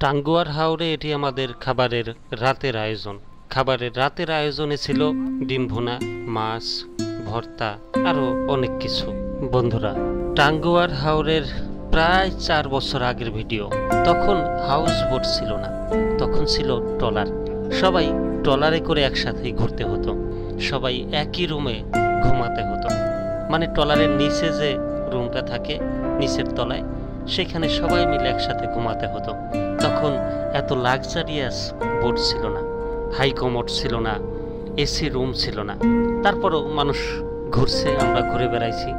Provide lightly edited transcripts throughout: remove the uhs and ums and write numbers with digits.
টাঙ্গুয়ার হাওরে এটি আমাদের খাবারের রাতের আয়োজন। খাবারের রাতের আয়োজনে ছিল ডিম ভুনা, মাছ ভর্তা, আরও অনেক কিছু। বন্ধুরা, টাঙ্গুয়ার হাওরের প্রায় 4 বছর আগের ভিডিও। তখন হাউস বোট ছিল না, তখন ছিল ট্রলার। সবাই ট্রলারে করে একসাথেই ঘুরতে হতো, সবাই একই রুমে ঘুমাতে হতো। মানে ট্রলারের নিচে যে রুমটা থাকে নিচের তলায়, সেখানে সবাই মিলে একসাথে ঘুমাতে হতো। তখন এত লাক্সারিয়াস বোট ছিল না, হাই কমোড ছিল না, এসি রুম ছিল না। তারপরও মানুষ ঘুরছে, আমরা ঘুরে বেড়াইছি।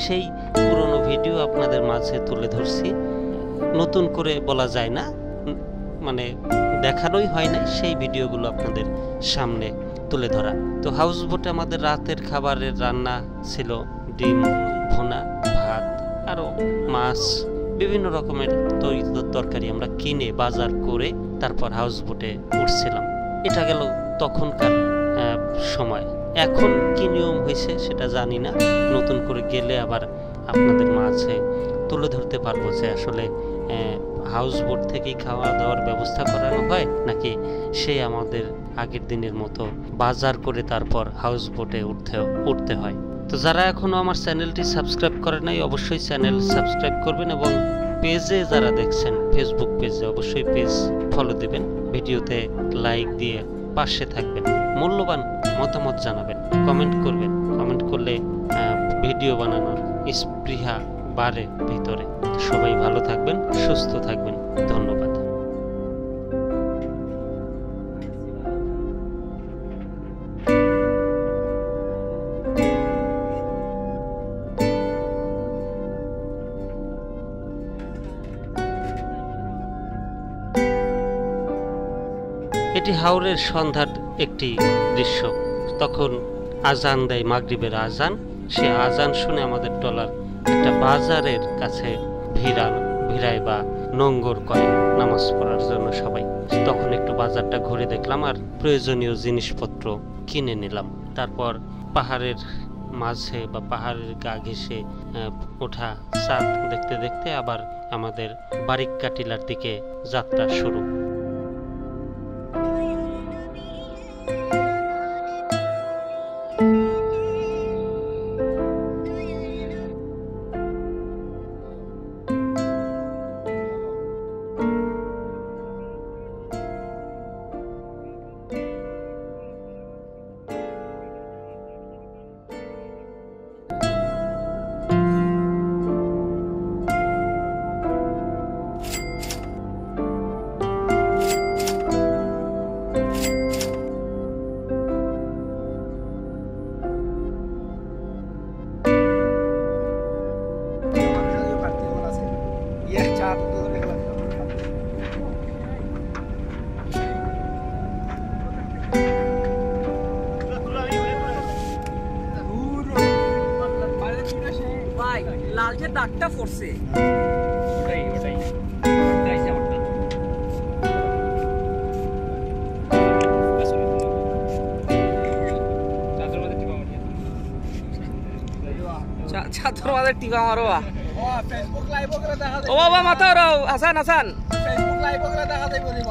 সেই পুরনো ভিডিও আপনাদের মাঝে তুলে ধরছি। নতুন করে বলা যায় না, মানে দেখানোই হয় না, সেই ভিডিওগুলো আপনাদের সামনে তুলে ধরা। তো হাউস বোটে আমাদের রাতের খাবারের রান্না ছিল ডিম ভুনা, ভাত, আরও মাছ, বিভিন্ন রকমের তরকারি আমরা কিনে বাজার করে তারপর হাউস বোটে উঠছিলাম। এটা গেল তখনকার সময়। এখন কি নিয়ম হয়েছে সেটা জানি না, নতুন করে গেলে আবার আপনাদের মাঝে তুলে ধরতে পারবো যে আসলে হাউস বোট থেকেই খাওয়া দাওয়ার ব্যবস্থা করানো হয় নাকি সেই আমাদের আগের দিনের মতো বাজার করে তারপর হাউস বোটে উঠতে হয়। তো যারা এখনো আমার চ্যানেলটি সাবস্ক্রাইব করে নাই, অবশ্যই চ্যানেল সাবস্ক্রাইব করবেন এবং পেজে যারা দেখছেন ফেসবুক পেজে অবশ্যই পেজ ফলো দিবেন, ভিডিওতে লাইক দিয়ে পাশে থাকবেন, মূল্যবান মতামত জানাবেন, কমেন্ট করবেন। কমেন্ট করলে ভিডিও বানানোর স্পৃহা বাড়ে ভিতরে। সবাই ভালো থাকবেন, সুস্থ থাকবেন। ধন্যবাদ। এটি হাওরের সন্ধ্যার একটি দৃশ্য। তখন আজান দেয়, মাগরিবের আজান। সে আজান শুনে আমাদের ট্রলার একটা বাজারের কাছে ভিড়ায় বা নোঙ্গর করে নামাজ পড়ার জন্য সবাই। তখন একটু বাজারটা ঘুরে দেখলাম আর প্রয়োজনীয় জিনিসপত্র কিনে নিলাম। তারপর পাহাড়ের মাঝে বা পাহাড়ের গা ঘেঁষে ওঠা চাঁদ দেখতে দেখতে আবার আমাদের বারিক্কা টিলার দিকে যাত্রা শুরু। লালচে দাগটা পড়ছে, ওটাই চাদর মাঝে টিপা মারো। ও বাবা মাথা রাও, হাসান ফেসবুক লাইভ করে দেখা যাইব।